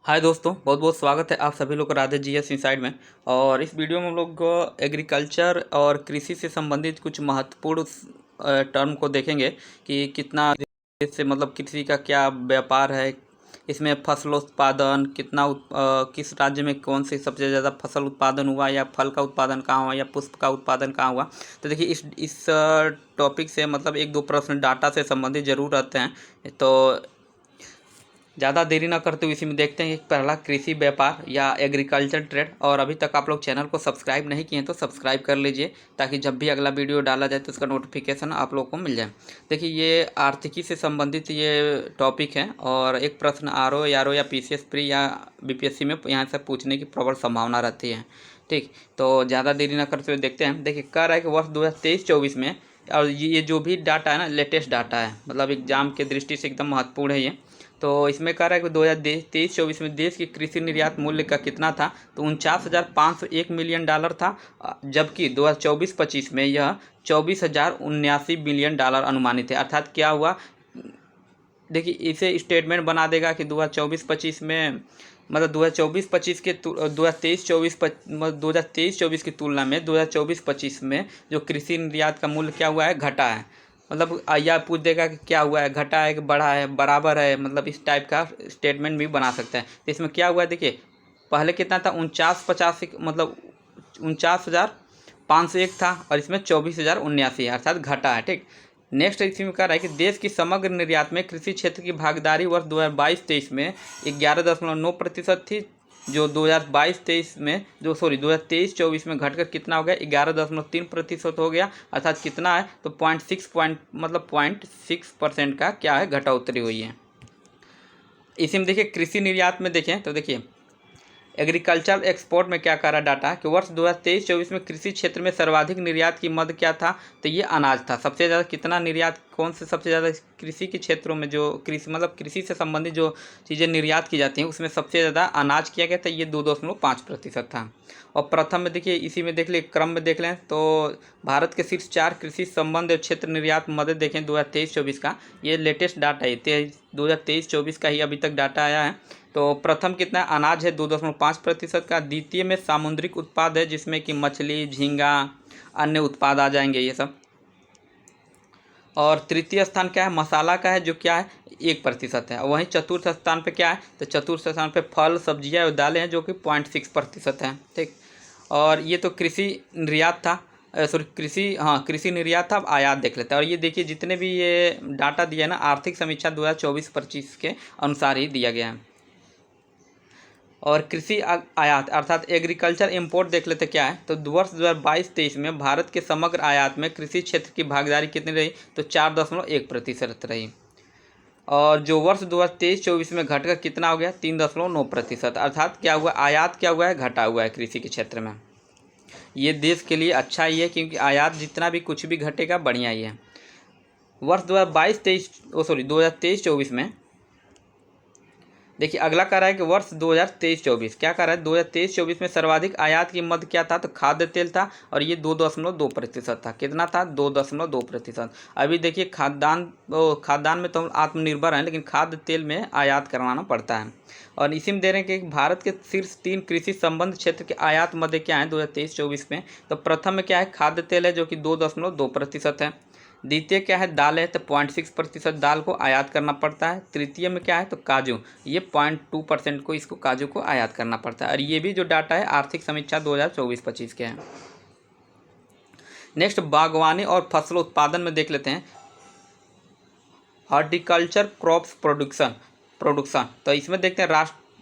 हाय दोस्तों, बहुत बहुत स्वागत है आप सभी लोग का राधे जीएस इनसाइड में। और इस वीडियो में हम लोग एग्रीकल्चर और कृषि से संबंधित कुछ महत्वपूर्ण टर्म को देखेंगे कि कितना इससे मतलब कृषि का क्या व्यापार है। इसमें फसलोत्पादन कितना किस राज्य में कौन से सबसे ज़्यादा फसल उत्पादन हुआ, या फल का उत्पादन कहाँ हुआ, या पुष्प का उत्पादन कहाँ हुआ। तो देखिए इस टॉपिक से मतलब एक दो प्रश्न डाटा से संबंधित जरूर रहते हैं। तो ज़्यादा देरी ना करते हुए इसी में देखते हैं कि पहला कृषि व्यापार या एग्रीकल्चर ट्रेड। और अभी तक आप लोग चैनल को सब्सक्राइब नहीं किए हैं तो सब्सक्राइब कर लीजिए, ताकि जब भी अगला वीडियो डाला जाए तो उसका नोटिफिकेशन आप लोग को मिल जाए। देखिए ये आर्थिकी से संबंधित ये टॉपिक है, और एक प्रश्न आरओ या पीसीएस प्री या बीपीएससी में यहाँ से पूछने की प्रबल संभावना रहती है। ठीक, तो ज़्यादा देरी ना करते हुए देखते हैं। देखिए कह रहा है कि वर्ष 2023-24 में, और ये जो भी डाटा है ना, लेटेस्ट डाटा है, मतलब एग्जाम के दृष्टि से एकदम महत्वपूर्ण है ये। तो इसमें कह रहा है कि 2023-24 में देश की कृषि निर्यात मूल्य का कितना था, तो 49,501 मिलियन डॉलर था। जबकि 2024-25 में यह 24,079 मिलियन डॉलर अनुमानित है। अर्थात क्या हुआ, देखिए इसे स्टेटमेंट बना देगा कि 2024-25 में मतलब 2024-25 के 2023-24 की तुलना में 2024-25 में जो कृषि निर्यात का मूल्य क्या हुआ है, घटा है। मतलब यह पूछ देगा कि क्या हुआ है, घटा है कि बढ़ा है, बराबर है, मतलब इस टाइप का स्टेटमेंट भी बना सकता है। तो इसमें क्या हुआ है, देखिए पहले कितना था, 49,85 मतलब 49,501 था, और इसमें 24,079 है, अर्थात घटा है। ठीक, नेक्स्ट इसी में कह रहा है कि देश की समग्र निर्यात में कृषि क्षेत्र की भागीदारी वर्ष 2022-23 में 11.9% थी, जो 2022-23 में 2023-24 में घटकर कितना हो गया, 11.3% हो गया। अर्थात कितना है, तो 0.6% का क्या है, घटोतरी हुई है। इसी में देखिए कृषि निर्यात में देखें तो देखिए एग्रीकल्चर एक्सपोर्ट में क्या कह रहा डाटा कि वर्ष 2023-24 में कृषि क्षेत्र में सर्वाधिक निर्यात की मद क्या था, तो ये अनाज था। सबसे ज़्यादा कितना निर्यात, कौन से सबसे ज़्यादा कृषि के क्षेत्रों में जो कृषि मतलब कृषि से संबंधित जो चीज़ें निर्यात की जाती हैं उसमें सबसे ज़्यादा अनाज किया गया था, ये 2.5% था। और प्रथम में देखिए इसी में देख लें, क्रम में देख लें तो भारत के शीर्ष 4 कृषि संबंध क्षेत्र निर्यात मदद देखें 2023-24 का, ये लेटेस्ट डाटा है, 2023-24 का ही अभी तक डाटा आया है। तो प्रथम कितना अनाज है, 2.5% का। द्वितीय में सामुद्रिक उत्पाद है, जिसमें कि मछली, झींगा, अन्य उत्पाद आ जाएंगे ये सब। और तृतीय स्थान क्या है, मसाला का है, जो क्या है 1% है। वहीं चतुर्थ स्थान पे क्या है, तो चतुर्थ स्थान पे फल, सब्जियां और दालें हैं, जो कि 0.6% है। ठीक, और ये तो कृषि निर्यात था, सॉरी कृषि निर्यात था। अब आयात देख लेते हैं। और ये देखिए जितने भी ये डाटा दिया है ना, आर्थिक समीक्षा 2024-25 के अनुसार ही दिया गया है। और कृषि आयात अर्थात एग्रीकल्चर इंपोर्ट देख लेते क्या है, तो वर्ष 2022-23 में भारत के समग्र आयात में कृषि क्षेत्र की भागीदारी कितनी रही, तो 4.1% रही। और जो वर्ष 2023-24 में घटकर कितना हो गया, 3.9%। अर्थात क्या हुआ, आयात क्या हुआ है, घटा हुआ है कृषि के क्षेत्र में। ये देश के लिए अच्छा ही है, क्योंकि आयात जितना भी कुछ भी घटेगा बढ़िया ही है। वर्ष 2023-24 में देखिए अगला कह रहा है कि वर्ष 2023-24 क्या कह रहा है, 2023-24 में सर्वाधिक आयात की मद क्या था, तो खाद्य तेल था, और ये 2.2% था। कितना था, 2.2%। अभी देखिए खाद्यान्न में तो हम आत्मनिर्भर हैं, लेकिन खाद्य तेल में आयात करवाना पड़ता है। और इसी में दे रहे हैं कि भारत के शीर्ष 3 कृषि संबंध क्षेत्र के आयात मद क्या है 2023-24 में, तो प्रथम में क्या है, खाद्य तेल है, जो कि 2.2% है। द्वितीय क्या है, दाल है, तो 0.6% दाल को आयात करना पड़ता है। तृतीय में क्या है, तो काजू, ये 0.2% को इसको काजू को आयात करना पड़ता है। और ये भी जो डाटा है आर्थिक समीक्षा 2024-25 के हैं। नेक्स्ट बागवानी और फसल उत्पादन में देख लेते हैं, हॉर्टिकल्चर क्रॉप्स प्रोडक्शन। तो इसमें देखते हैं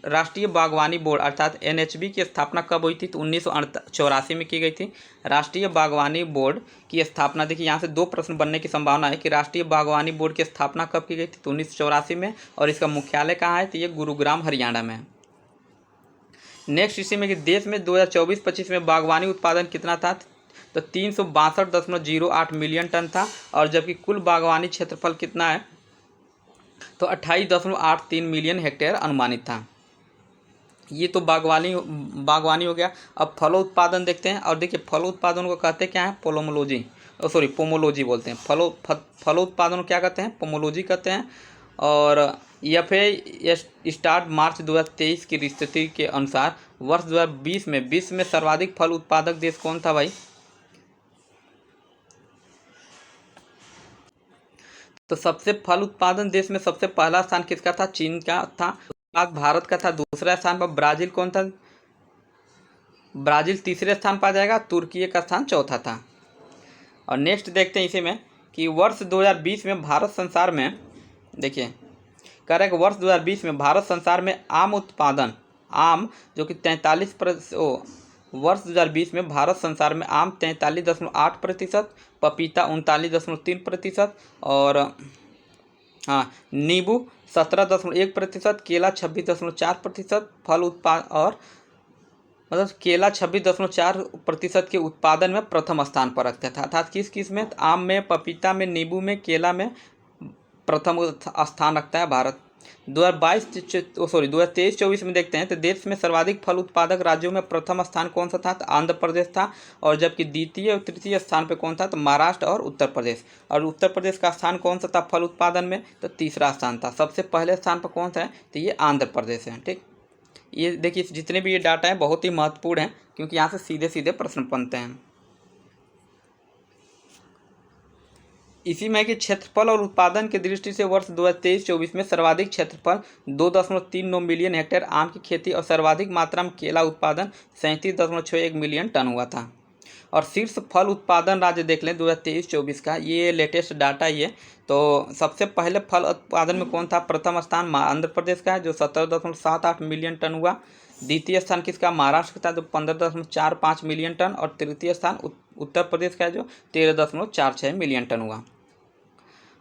राष्ट्रीय बागवानी बोर्ड अर्थात एनएचबी की स्थापना कब हुई थी, तो 1984 में की गई थी। राष्ट्रीय बागवानी बोर्ड की स्थापना, देखिए यहाँ से 2 प्रश्न बनने की संभावना है कि राष्ट्रीय बागवानी बोर्ड की स्थापना कब की गई थी, तो 1984 में। और इसका मुख्यालय कहाँ है, तो ये गुरुग्राम हरियाणा में है। नेक्स्ट इसी में कि देश में 2024-25 में बागवानी उत्पादन कितना था, तो 362.08 मिलियन टन था। और जबकि कुल बागवानी क्षेत्रफल कितना है, तो 28.83 मिलियन हेक्टेयर अनुमानित था। ये तो बागवानी हो गया। अब फलोत्पादन देखते हैं। और देखिए फलोत्पादन को कहते क्या है, पोमोलॉजी बोलते हैं। फलोत्पादन को क्या कहते हैं, पोमोलॉजी कहते हैं। और EFA स्टार्ट मार्च 2023 की स्थिति के अनुसार वर्ष 2020 में विश्व में सर्वाधिक फल उत्पादक देश कौन था भाई? तो सबसे फल उत्पादन देश में सबसे पहला स्थान किसका था? चीन का था। उसके बाद भारत का था। दूसरा स्थान पर ब्राजील कौन था? ब्राजील तीसरे स्थान पर आ जाएगा। तुर्की का स्थान चौथा था। और नेक्स्ट देखते हैं इसी में कि वर्ष 2020 में भारत संसार में, देखिए कह रहा है कि वर्ष 2020 में भारत संसार में आम उत्पादन, आम जो कि 43%, वर्ष 2020 में भारत संसार में आम 43.8%, पपीता 39.3%, और हाँ नींबू 17.1%, केला 26.4%, फल उत्पाद और मतलब केला 26.4% के उत्पादन में प्रथम स्थान पर रखता था। अर्थात किस किस में? आम में, पपीता में, नींबू में, केला में प्रथम स्थान रखता है भारत। 2023-24 में देखते हैं तो देश में सर्वाधिक फल उत्पादक राज्यों में प्रथम स्थान कौन सा था? तो आंध्र प्रदेश था। और जबकि द्वितीय और तृतीय स्थान पे कौन था? तो महाराष्ट्र और उत्तर प्रदेश। और उत्तर प्रदेश का स्थान कौन सा था फल उत्पादन में? तो तीसरा स्थान था। सबसे पहले स्थान पर कौन सा है? तो ये आंध्र प्रदेश है। ठीक, ये देखिए जितने भी ये डाटा हैं बहुत ही महत्वपूर्ण हैं, क्योंकि यहाँ से सीधे सीधे प्रश्न बनते हैं। इसी में कि क्षेत्रफल और उत्पादन की दृष्टि से वर्ष 2023-24 में सर्वाधिक क्षेत्रफल 2.39 मिलियन हेक्टेयर आम की खेती और सर्वाधिक मात्रा में केला उत्पादन 37.61 मिलियन टन हुआ था। और शीर्ष फल उत्पादन राज्य देख लें 2023-24 का, ये लेटेस्ट डाटा ही है। तो सबसे पहले फल उत्पादन में कौन था? प्रथम स्थान आंध्र प्रदेश का है जो 17.78 मिलियन टन हुआ। द्वितीय स्थान किसका? महाराष्ट्र का था जो 15.45 मिलियन टन। और तृतीय स्थान उत्तर प्रदेश का है जो 13.46 मिलियन टन हुआ।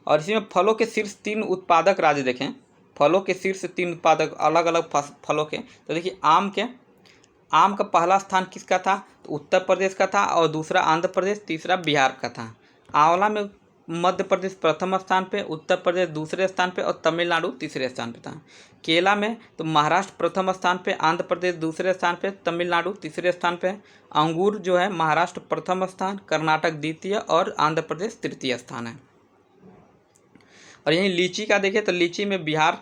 और इसी में फलों के शीर्ष 3 उत्पादक राज्य देखें, फलों के शीर्ष 3 उत्पादक अलग अलग फलों के, तो देखिए आम का पहला स्थान किसका था? तो उत्तर प्रदेश का था। और दूसरा आंध्र प्रदेश, तीसरा बिहार का था। आंवला में मध्य प्रदेश प्रथम स्थान पे, उत्तर प्रदेश दूसरे स्थान पे और तमिलनाडु तीसरे स्थान पे था। केला में तो महाराष्ट्र प्रथम स्थान पे, आंध्र प्रदेश दूसरे स्थान पे, तमिलनाडु तीसरे स्थान पे। अंगूर जो है महाराष्ट्र प्रथम स्थान, कर्नाटक द्वितीय और आंध्र प्रदेश तृतीय स्थान है। और यहीं लीची का देखें तो लीची में बिहार,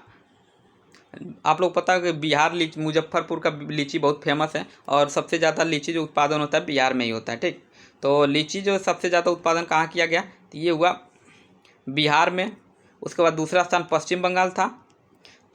आप लोग पता है कि बिहार लीची, मुजफ्फरपुर का लीची बहुत फेमस है और सबसे ज़्यादा लीची जो उत्पादन होता है बिहार में ही होता है। ठीक, तो लीची जो सबसे ज़्यादा उत्पादन कहाँ किया गया? तो ये हुआ बिहार में। उसके बाद दूसरा स्थान पश्चिम बंगाल था,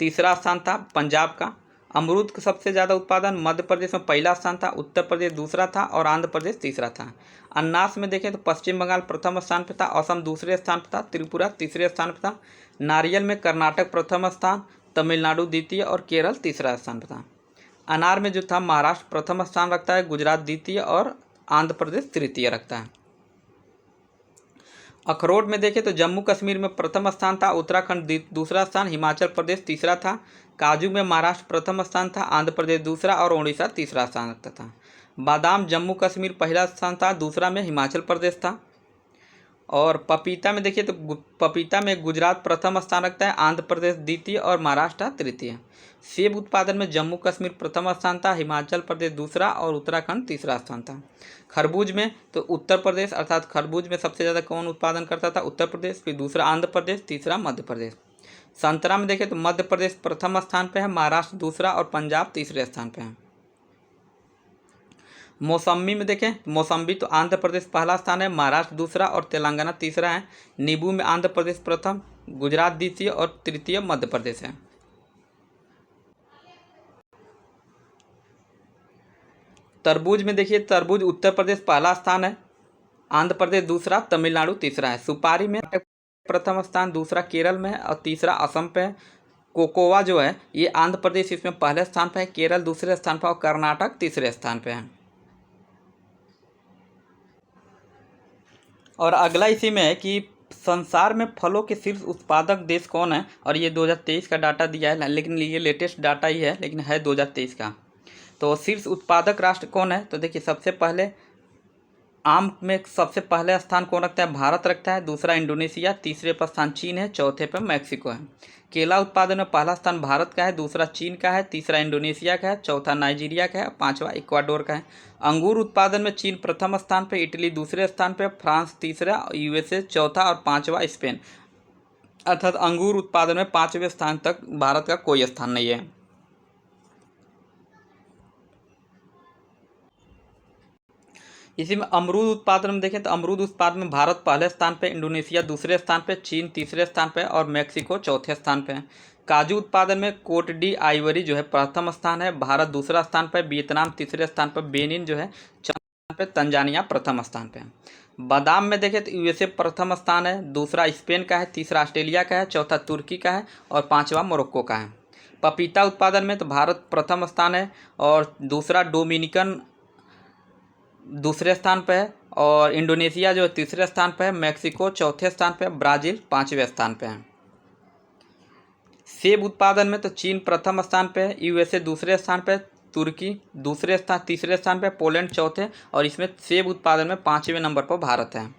तीसरा स्थान था पंजाब का। अमरूद का सबसे ज़्यादा उत्पादन मध्य प्रदेश में पहला स्थान था, उत्तर प्रदेश दूसरा था और आंध्र प्रदेश तीसरा था। अनानास में देखें तो पश्चिम बंगाल प्रथम स्थान पर था, असम दूसरे स्थान पर था, त्रिपुरा तीसरे स्थान पर था। नारियल में कर्नाटक प्रथम स्थान, तमिलनाडु द्वितीय और केरल तीसरा स्थान पर था। अनार में जो था महाराष्ट्र प्रथम स्थान रखता है, गुजरात द्वितीय और आंध्र प्रदेश तृतीय रखता है। अखरोट में देखें तो जम्मू कश्मीर में प्रथम स्थान था, उत्तराखंड दूसरा स्थान, हिमाचल प्रदेश तीसरा था। काजू में महाराष्ट्र प्रथम स्थान था, आंध्र प्रदेश दूसरा और उड़ीसा तीसरा स्थान रखता था। बादाम जम्मू कश्मीर पहला स्थान था, दूसरा में हिमाचल प्रदेश था। और पपीता में देखिए तो पपीता में गुजरात प्रथम स्थान रखता है, आंध्र प्रदेश द्वितीय और महाराष्ट्र तृतीय। सेब उत्पादन में जम्मू कश्मीर प्रथम स्थान था, हिमाचल प्रदेश दूसरा और उत्तराखंड तीसरा स्थान था। खरबूज में तो उत्तर प्रदेश, अर्थात खरबूज में सबसे ज़्यादा कौन उत्पादन करता था? उत्तर प्रदेश, फिर दूसरा आंध्र प्रदेश, तीसरा मध्य प्रदेश। संतरा में देखें तो मध्य प्रदेश प्रथम स्थान पर है, महाराष्ट्र दूसरा और पंजाब तीसरे स्थान पर है। मौसम्बी में देखें, मौसम्बी तो आंध्र प्रदेश पहला स्थान है, महाराष्ट्र दूसरा और तेलंगाना तीसरा है। नींबू में आंध्र प्रदेश प्रथम, गुजरात द्वितीय और तृतीय मध्य प्रदेश है। तरबूज में देखिए तरबूज उत्तर प्रदेश पहला स्थान है, आंध्र प्रदेश दूसरा, तमिलनाडु तीसरा है। सुपारी में प्रथम स्थान, दूसरा केरल में है और तीसरा असम पे है। कोकोआ जो है ये आंध्र प्रदेश इसमें पहले स्थान पर है, केरल दूसरे स्थान पर और कर्नाटक तीसरे स्थान पर है। और अगला इसी में है कि संसार में फलों के शीर्ष उत्पादक देश कौन है? और ये 2023 का डाटा दिया है, लेकिन ये लेटेस्ट डाटा ही है, लेकिन है 2023 का। तो शीर्ष उत्पादक राष्ट्र कौन है? तो देखिए सबसे पहले आम में सबसे पहले स्थान कौन रखता है? भारत रखता है, दूसरा इंडोनेशिया, तीसरे पर स्थान चीन है, चौथे पर मैक्सिको है। केला उत्पादन में पहला स्थान भारत का है, दूसरा चीन का है, तीसरा इंडोनेशिया का है, चौथा नाइजीरिया का है, पांचवा इक्वाडोर का है। अंगूर उत्पादन में चीन प्रथम स्थान पर, इटली दूसरे स्थान पर, फ्रांस तीसरा, USA चौथा और पांचवा स्पेन। अर्थात अंगूर उत्पादन में 5वें स्थान तक भारत का कोई स्थान नहीं है। इसी में अमरूद उत्पादन में देखें तो अमरूद उत्पादन में भारत पहले स्थान पे, इंडोनेशिया दूसरे स्थान पे, चीन तीसरे स्थान पे और मैक्सिको चौथे स्थान पे है। काजू उत्पादन में कोट डी आइवरी जो है प्रथम स्थान है, भारत दूसरा स्थान पे, वियतनाम तीसरे स्थान पर, बेनिन जो है चौथे स्थान पे, तंजानिया प्रथम स्थान पे। बादाम में देखें तो यूएसए प्रथम स्थान है, दूसरा स्पेन का है, तीसरा ऑस्ट्रेलिया का है, चौथा तुर्की का है और पाँचवा मोरक्को का है। पपीता उत्पादन में तो भारत प्रथम स्थान है और दूसरा डोमिनिकन दूसरे स्थान पर है और इंडोनेशिया जो तीसरे स्थान पर है, मैक्सिको चौथे स्थान पर, ब्राज़ील पाँचवें स्थान पर है। सेब उत्पादन में तो चीन प्रथम स्थान पर है, यूएसए दूसरे स्थान पर, तुर्की तीसरे स्थान पर, पोलैंड चौथे और इसमें सेब उत्पादन में 5वें नंबर पर भारत है।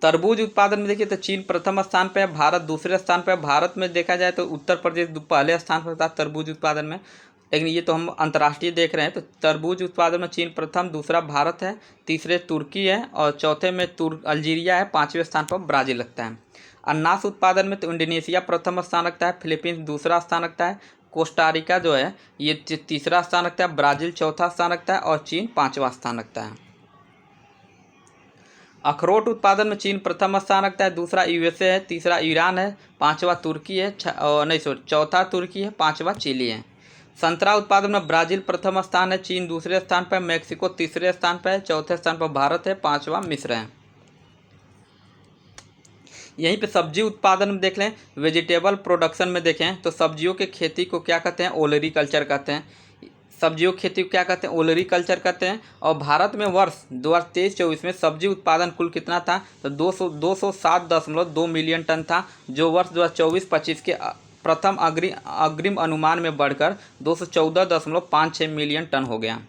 तरबूज उत्पादन में देखिए तो चीन प्रथम स्थान पर है, भारत दूसरे स्थान पर। भारत में देखा जाए तो उत्तर प्रदेश पहले स्थान पर था तरबूज उत्पादन में, लेकिन ये तो हम अंतर्राष्ट्रीय देख रहे हैं। तो तरबूज उत्पादन में चीन प्रथम, दूसरा भारत है, तीसरे तुर्की है और चौथे में अल्जीरिया है, 5वें स्थान पर ब्राज़ील लगता है। अनानास उत्पादन में तो इंडोनेशिया प्रथम स्थान रखता है, फिलीपींस दूसरा स्थान रखता है, कोस्टारिका जो है ये तीसरा स्थान रखता है, ब्राज़ील चौथा स्थान रखता है और चीन 5वां स्थान रखता है। अखरोट उत्पादन में चीन प्रथम स्थान रखता है, दूसरा यूएसए है, तीसरा ईरान है, पाँचवा तुर्की है, चौथा तुर्की है, 5वां चिली है। संतरा उत्पादन में ब्राज़ील प्रथम स्थान है, चीन दूसरे स्थान पर, मैक्सिको तीसरे स्थान पर है, चौथे स्थान पर भारत है, 5वां मिस्र है। यहीं पे सब्जी उत्पादन में देख लें, वेजिटेबल प्रोडक्शन में देखें तो सब्जियों के खेती को क्या कहते हैं, ओलरी कल्चर कहते हैं। सब्जियों की खेती को क्या कहते हैं, ओलरी कल्चर कहते हैं। और भारत में वर्ष 2023-24 में सब्जी उत्पादन कुल कितना था तो 207.2 मिलियन टन था, जो वर्ष 2024-25 के प्रथम अग्रिम अनुमान में बढ़कर 214.56 मिलियन टन हो गया।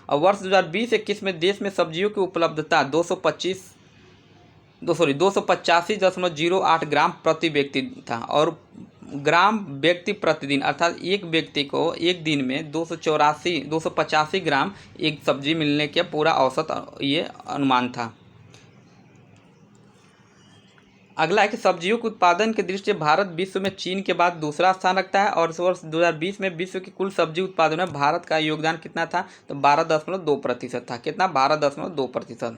और वर्ष 2020-21 में देश में सब्जियों की उपलब्धता 285.08 ग्राम प्रति व्यक्ति था और ग्राम व्यक्ति प्रतिदिन, अर्थात एक व्यक्ति को एक दिन में 285 ग्राम एक सब्जी मिलने के पूरा औसत ये अनुमान था। अगला है कि सब्जियों के उत्पादन के दृष्टि से भारत विश्व में चीन के बाद दूसरा स्थान रखता है और वर्ष 2020 में विश्व के कुल सब्जी उत्पादन में भारत का योगदान कितना था तो 12.2% था। कितना, 12.2%।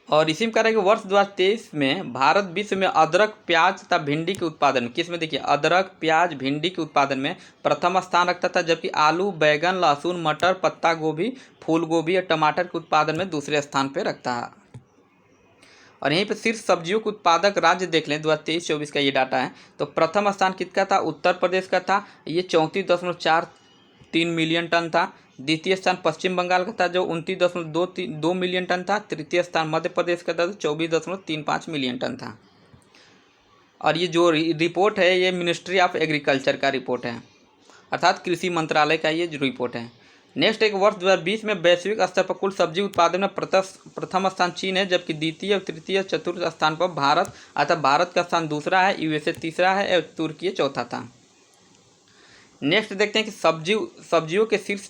और इसी में कह रहे हैं कि वर्ष 2023 में भारत विश्व में अदरक, प्याज तथा भिंडी के उत्पादन में, किस में देखिए, अदरक, प्याज, भिंडी के उत्पादन में प्रथम स्थान रखता था, जबकि आलू, बैगन, लहसुन, मटर, पत्ता गोभी, फूल गोभी और टमाटर के उत्पादन में दूसरे स्थान पर रखता है। और यहीं पर शीर्ष सब्जियों के उत्पादक राज्य देख लें, 2023-24 का ये डाटा है। तो प्रथम स्थान किसका था, उत्तर प्रदेश का था, ये 34.43 मिलियन टन था। द्वितीय स्थान पश्चिम बंगाल का था जो 29.22 मिलियन टन था। तृतीय स्थान मध्य प्रदेश का था जो 24.35 मिलियन टन था। और ये जो रिपोर्ट है ये मिनिस्ट्री ऑफ एग्रीकल्चर का रिपोर्ट है, अर्थात कृषि मंत्रालय का ये जो रिपोर्ट है। नेक्स्ट एक वर्ष 2020 में वैश्विक स्तर पर कुल सब्जी उत्पादन में प्रथम स्थान चीन है, जबकि द्वितीय, तृतीय, चतुर्थ स्थान पर भारत, अर्थात भारत का स्थान दूसरा है, यूएसए तीसरा है और तुर्की चौथा था। नेक्स्ट देखते हैं कि सब्जियों के शीर्ष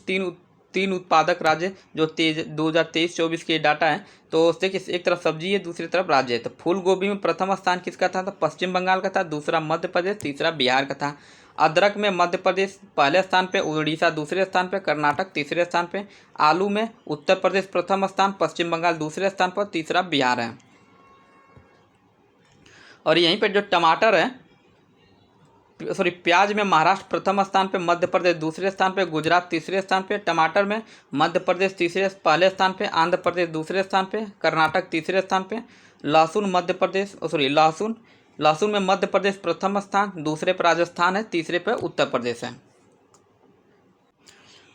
तीन उत्पादक राज्य जो 2023-24 के डाटा है। तो देखिए, एक तरफ सब्जी है, दूसरी तरफ राज्य है। तो फूल गोभी में प्रथम स्थान किसका था तो पश्चिम बंगाल का था, दूसरा मध्य प्रदेश, तीसरा बिहार का था। अदरक में मध्य प्रदेश पहले स्थान पे, उड़ीसा दूसरे स्थान पे, कर्नाटक तीसरे स्थान पे। आलू में उत्तर प्रदेश प्रथम स्थान, पश्चिम बंगाल दूसरे स्थान पर, तीसरा बिहार है। और यहीं पे जो टमाटर है, प्याज में महाराष्ट्र प्रथम स्थान पे, मध्य प्रदेश दूसरे स्थान पे, गुजरात तीसरे स्थान पे। टमाटर में मध्य प्रदेश पहले स्थान पे, आंध्र प्रदेश दूसरे स्थान पे, कर्नाटक तीसरे स्थान पे। लहसुन में मध्य प्रदेश प्रथम स्थान, दूसरे पर राजस्थान है, तीसरे पर उत्तर प्रदेश है।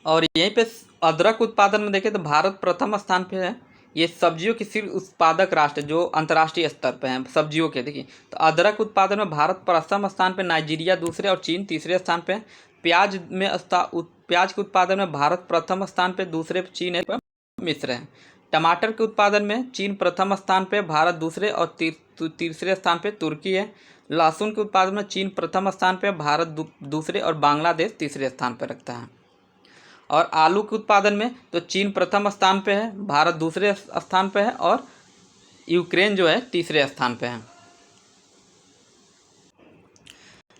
और यहीं पे अदरक उत्पादन में देखें तो भारत प्रथम स्थान पे है। ये सब्जियों के शीर्ष उत्पादक राष्ट्र जो अंतर्राष्ट्रीय स्तर पे हैं सब्जियों के, देखिए तो अदरक उत्पादन में भारत प्रथम स्थान पे, नाइजीरिया दूसरे और चीन तीसरे स्थान पे। प्याज के उत्पादन में भारत प्रथम स्थान पे, दूसरे पे चीन है, मिस्र है। टमाटर के उत्पादन में चीन प्रथम स्थान पे, भारत दूसरे और तीसरे स्थान पे तुर्की है। लहसुन के उत्पादन में चीन प्रथम स्थान पे, भारत दूसरे और बांग्लादेश तीसरे स्थान पर रखता है। और आलू के उत्पादन में तो चीन प्रथम स्थान पे है, भारत दूसरे स्थान पे है और यूक्रेन जो है तीसरे स्थान पे है।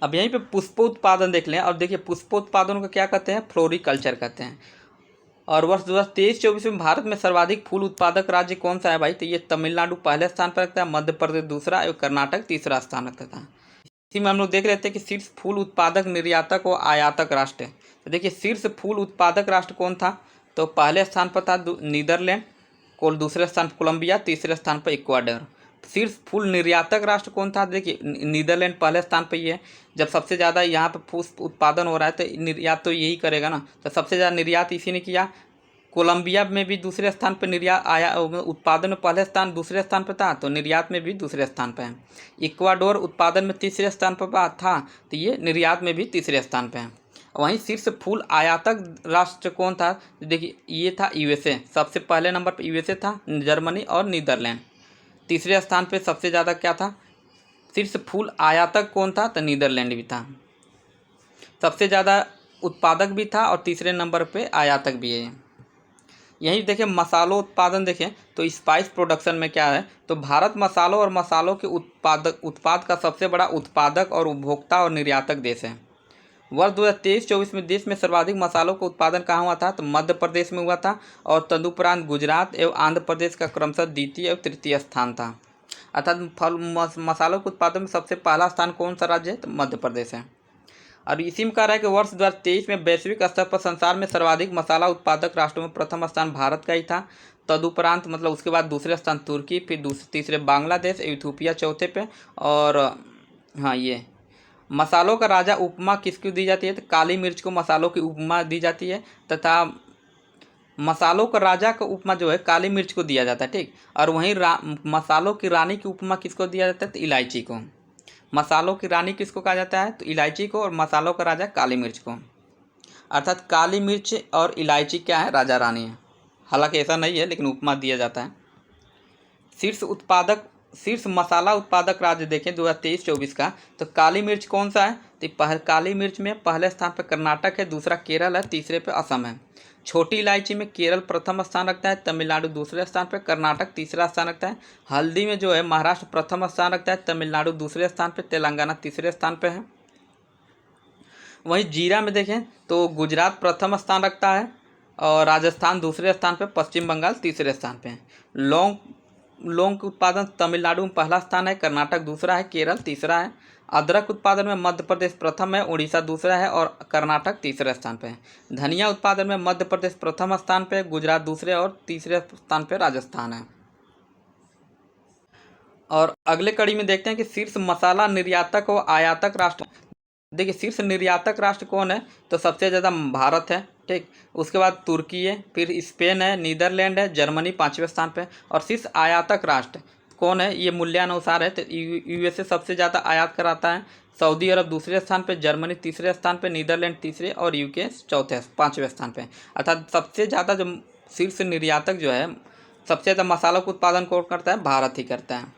अब यहीं पे पुष्पोत्पादन देख लें, और देखिए पुष्पोत्पादन को क्या कहते हैं, फ्लोरिकल्चर कहते हैं। और वर्ष 2023-24 में भारत में सर्वाधिक फूल उत्पादक राज्य कौन सा है भाई, तो ये तमिलनाडु पहले स्थान पर रखता है, मध्य प्रदेश दूसरा और कर्नाटक तीसरा स्थान रखता है। इसी में हम लोग देख लेते हैं कि शीर्ष फूल उत्पादक, निर्यातक और आयातक राष्ट्र है। तो देखिए शीर्ष फूल उत्पादक राष्ट्र कौन था, तो पहले स्थान पर था नीदरलैंड, दूसरे स्थान पर कोलंबिया, तीसरे स्थान पर इक्वाडोर। शीर्ष फूल निर्यातक राष्ट्र कौन था, देखिए नीदरलैंड पहले स्थान पर ही है। जब सबसे ज़्यादा यहाँ पर पुष्प उत्पादन हो रहा है तो निर्यात तो यही करेगा ना, तो सबसे ज़्यादा निर्यात इसी ने किया। कोलंबिया में भी दूसरे स्थान पर निर्यात आया, उत्पादन में पहले स्थान दूसरे स्थान पर था, तो निर्यात में भी दूसरे स्थान पर है। इक्वाडोर उत्पादन में तीसरे स्थान पर था, तो ये निर्यात में भी तीसरे स्थान पर है। वहीं शीर्ष फूल आयातक राष्ट्र कौन था, देखिए ये था यूएसए, सबसे पहले नंबर पर यूएसए था, जर्मनी और नीदरलैंड। तीसरे स्थान पर सबसे ज़्यादा क्या था, शीर्ष फूल आयातक कौन था, तो नीदरलैंड भी था, सबसे ज़्यादा उत्पादक भी था और तीसरे नंबर पे आयातक भी है। यहीं देखें मसालों उत्पादन देखें तो स्पाइस प्रोडक्शन में क्या है, तो भारत मसालों और मसालों के उत्पाद का सबसे बड़ा उत्पादक और उपभोक्ता और निर्यातक देश है। वर्ष 2023-24 में देश में सर्वाधिक मसालों का उत्पादन कहाँ हुआ था, तो मध्य प्रदेश में हुआ था, और तदुपरांत गुजरात एवं आंध्र प्रदेश का क्रमशः द्वितीय एवं तृतीय स्थान था। अर्थात मसालों के उत्पादन में सबसे पहला स्थान कौन सा राज्य है, तो मध्य प्रदेश है। और इसी में कह रहा है कि वर्ष 2023 में वैश्विक स्तर पर संसार में सर्वाधिक मसाला उत्पादक राष्ट्रों में प्रथम स्थान भारत का ही था। तदुपरांत मतलब उसके बाद दूसरे स्थान तुर्की, फिर तीसरे बांग्लादेश, इथियोपिया चौथे पे। और हाँ, ये मसालों का राजा उपमा किसको दी जाती है, तो काली मिर्च को मसालों की उपमा दी जाती है, तथा मसालों का राजा का उपमा जो है काली मिर्च को दिया जाता है, ठीक। और वहीं मसालों की रानी की उपमा किसको दिया जाता है, तो इलायची को। मसालों की रानी किसको कहा जाता है, तो इलायची को, और मसालों का राजा काली मिर्च को। अर्थात काली मिर्च और इलायची क्या है, राजा रानी है। हालांकि ऐसा नहीं है, लेकिन उपमा दिया जाता है। शीर्ष मसाला उत्पादक राज्य देखें 2023-24 का, तो काली मिर्च कौन सा है, तो काली मिर्च में पहले स्थान पर कर्नाटक है, दूसरा केरल है, तीसरे पे असम है। छोटी इलायची में केरल प्रथम स्थान रखता है, तमिलनाडु दूसरे स्थान पर, कर्नाटक तीसरा स्थान रखता है। हल्दी में जो है महाराष्ट्र प्रथम स्थान रखता है, तमिलनाडु दूसरे स्थान पर, तेलंगाना तीसरे स्थान पर है। वहीं जीरा में देखें तो गुजरात प्रथम स्थान रखता है, और राजस्थान दूसरे स्थान पर, पश्चिम बंगाल तीसरे स्थान पर है। लौंग के उत्पादन तमिलनाडु में पहला स्थान है, कर्नाटक दूसरा है, केरल तीसरा है। अदरक उत्पादन में मध्य प्रदेश प्रथम है, उड़ीसा दूसरा है, और कर्नाटक तीसरे स्थान पे है। धनिया उत्पादन में मध्य प्रदेश प्रथम स्थान पे, गुजरात दूसरे और तीसरे स्थान पे राजस्थान है। और अगले कड़ी में देखते हैं कि शीर्ष मसाला निर्यातक और आयातक राष्ट्र। देखिए शीर्ष निर्यातक राष्ट्र कौन है, तो सबसे ज़्यादा भारत है, ठीक। उसके बाद तुर्की है, फिर स्पेन है, नीदरलैंड है, जर्मनी पाँचवें स्थान पे। और शीर्ष आयातक राष्ट्र कौन है, ये मूल्यानुसार है, तो यूएसए सबसे ज़्यादा आयात कराता है, सऊदी अरब दूसरे स्थान पे, जर्मनी तीसरे स्थान पे, नीदरलैंड तीसरे और यूके चौथे पाँचवें स्थान पे। अर्थात सबसे ज़्यादा जो शीर्ष निर्यातक जो है, सबसे ज़्यादा मसालों का उत्पादन कौन करता है, भारत ही करता है।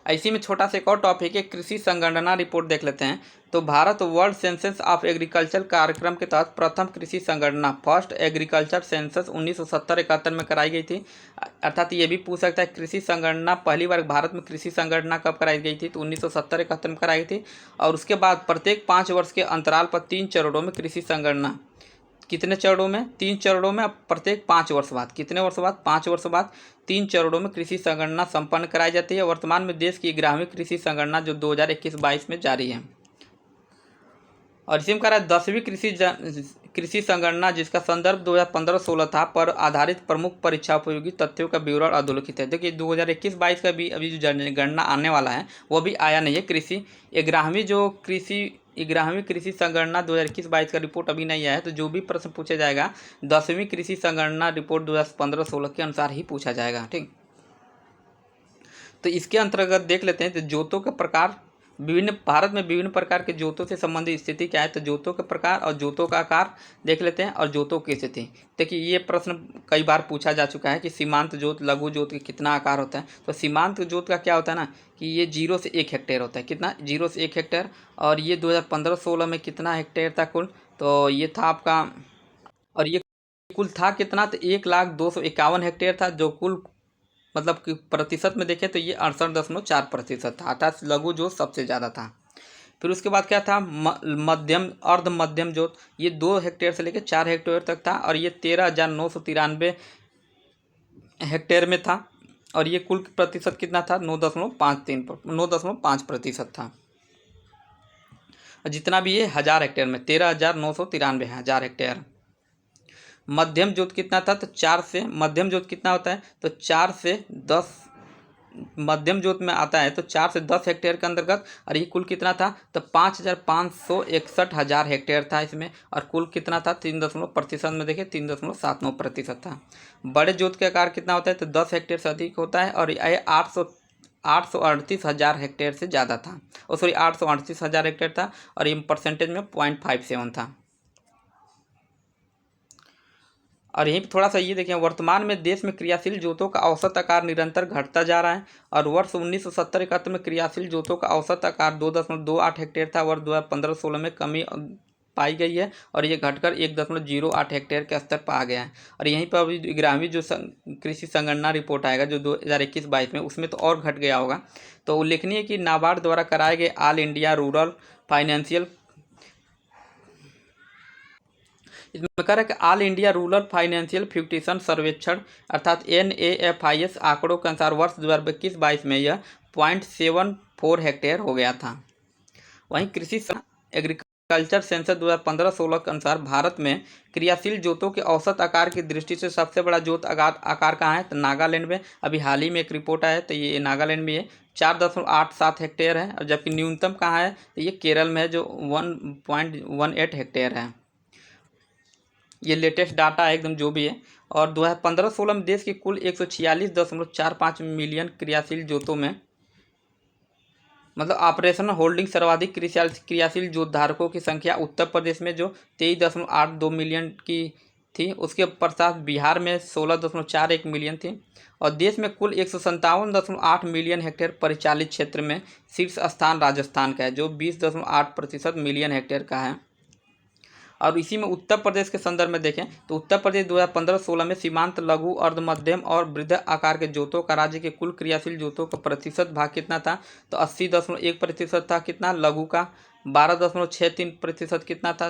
इसी में छोटा सा एक और टॉपिक है, कृषि संगणना रिपोर्ट देख लेते हैं। तो Bharat world census of agriculture कार्यक्रम के तहत प्रथम कृषि संगणना फर्स्ट एग्रीकल्चर सेंसस 1970-71 में कराई गई थी। अर्थात ये भी पूछ सकता है कृषि संगणना पहली बार भारत में कृषि संगणना कब कराई गई थी, तो 1970-71 में कराई गई थी। और उसके बाद प्रत्येक 5 वर्ष के अंतराल पर 3 चरणों में कृषि संगणना, कितने चरणों में, 3 चरणों में, प्रत्येक 5 वर्ष बाद, कितने वर्ष बाद, 5 वर्ष बाद 3 चरणों में कृषि संगणना संपन्न कराई जाती है। वर्तमान में देश की 11वीं कृषि संगणना जो 2021-22 में जारी है। और इसी में कह रहा है 10वीं कृषि संगणना जिसका संदर्भ 2015-16 था पर आधारित प्रमुख परीक्षा उपयोगी तथ्यों का विवरण अधोलिखित है। देखिए 2021-22 का भी अभी जो गणना आने वाला है वो भी आया नहीं है। 11वीं कृषि संगणना 2021-22 का रिपोर्ट अभी नहीं आया है, तो जो भी प्रश्न पूछा जाएगा 10वीं कृषि संगणना रिपोर्ट 2015-16 के अनुसार ही पूछा जाएगा, ठीक। तो इसके अंतर्गत देख लेते हैं तो जोतों के प्रकार, भारत में विभिन्न प्रकार के जोतों से संबंधित स्थिति क्या है, तो जोतों के प्रकार और जोतों का आकार देख लेते हैं, और जोतों की स्थिति। देखिए ये प्रश्न कई बार पूछा जा चुका है कि सीमांत जोत, लघु जोत का कितना आकार होता है। तो सीमांत जोत का क्या होता है ना, कि ये 0 से 1 हेक्टेयर होता है, कितना, 0 से 1 हेक्टेयर। और ये 2015-16 में कितना हेक्टेयर था कुल, तो ये था आपका, और ये कुल था कितना, तो 1,02,51 हेक्टेयर था, जो कुल मतलब कि प्रतिशत में देखें तो ये 68.4% था, अर्थात लघु जोत सबसे ज़्यादा था। फिर उसके बाद क्या था, मध्यम अर्ध मध्यम जोत, ये 2 हेक्टेयर से लेकर 4 हेक्टेयर तक था और ये 13,993 हेक्टेयर में था और ये कुल प्रतिशत कितना था, 9.5% था। जितना भी ये 1000 हेक्टेयर में 13,993 1000 हेक्टेयर। मध्यम जोत कितना था, तो 4 से, मध्यम जोत कितना होता है तो 4 से 10, मध्यम जोत में आता है तो 4 से 10 हेक्टेयर के अंतर्गत, और ये कुल कितना था तो 5,561 हेक्टेयर था इसमें, और कुल कितना था 3% में देखें 3.79% था। बड़े जोत के आकार कितना होता है तो 10 हेक्टेयर से अधिक होता है और ये 838,000 हेक्टेयर से ज़्यादा था, 838,000 हेक्टेयर था और ये परसेंटेज में 0.57 था। और यहीं पर थोड़ा सा ये देखें, वर्तमान में देश में क्रियाशील जोतों का औसत आकार निरंतर घटता जा रहा है और वर्ष 1970-71 में क्रियाशील जोतों का औसत आकार 2.28 हेक्टेयर था। वर्ष 2015-16 में कमी पाई गई है और ये घटकर 1.08 हेक्टेयर के स्तर पर आ गया है। और यहीं पर अभी 11वीं जो कृषि संगणना रिपोर्ट आएगा जो 2021-22 में, उसमें तो और घट गया होगा। तो उल्लेखनीय है कि नाबार्ड द्वारा कराए गए ऑल इंडिया रूरल फाइनेंशियल, इसमें कह रहा है कि ऑल इंडिया रूरल फाइनेंशियल फ्यूटेशन सर्वेक्षण अर्थात NAFIS आंकड़ों के अनुसार वर्ष 2021-22 में यह 0.74 हेक्टेयर हो गया था। वहीं कृषि एग्रीकल्चर सेंसस 2015-16 के अनुसार भारत में क्रियाशील जोतों के औसत आकार की दृष्टि से सबसे बड़ा जोत आकार कहाँ है तो नागालैंड में। अभी हाल ही में एक रिपोर्ट आया तो ये नागालैंड में 4.87 हेक्टेयर है, और जबकि न्यूनतम कहाँ है तो ये केरल में है जो 1.18 हेक्टेयर है। ये लेटेस्ट डाटा है एकदम जो भी है। और 2015-16 में देश की कुल 146.45 मिलियन क्रियाशील जोतों में, मतलब ऑपरेशनल होल्डिंग सर्वाधिक क्रियाशील जोत धारकों की संख्या उत्तर प्रदेश में जो 23.82 मिलियन की थी, उसके पश्चात बिहार में 16.41 मिलियन थी, और देश में कुल 157.8 मिलियन हेक्टेयर परिचालित क्षेत्र में शीर्ष स्थान राजस्थान का है जो 20.8% मिलियन हेक्टेयर का है। और इसी में उत्तर प्रदेश के संदर्भ में देखें तो उत्तर प्रदेश 2015-16 में सीमांत लघु अर्ध मध्यम और वृहद आकार के जोतों का राज्य के कुल क्रियाशील जोतों का प्रतिशत भाग कितना था तो 80.1% था। कितना लघु का 12.63% कितना था,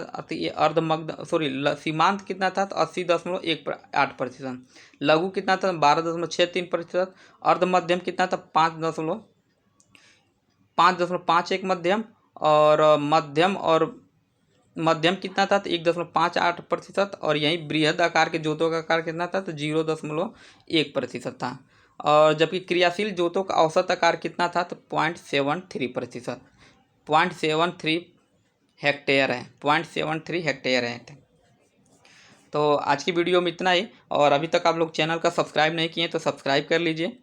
अर्ध मध्य सीमांत कितना था तो 80.18%, लघु कितना था 12.63%, अर्ध मध्यम कितना था 5.51 मध्यम, और मध्यम कितना था तो 1.58%, और यहीं बृहद आकार के जोतों का आकार कितना था तो 0.1% था। और जबकि क्रियाशील जोतों का औसत आकार कितना था तो 0.73%, 0.73 हेक्टेयर है, 0.73 हेक्टेयर है। तो आज की वीडियो में इतना ही, और अभी तक आप लोग चैनल का सब्सक्राइब नहीं किए तो सब्सक्राइब कर लीजिए।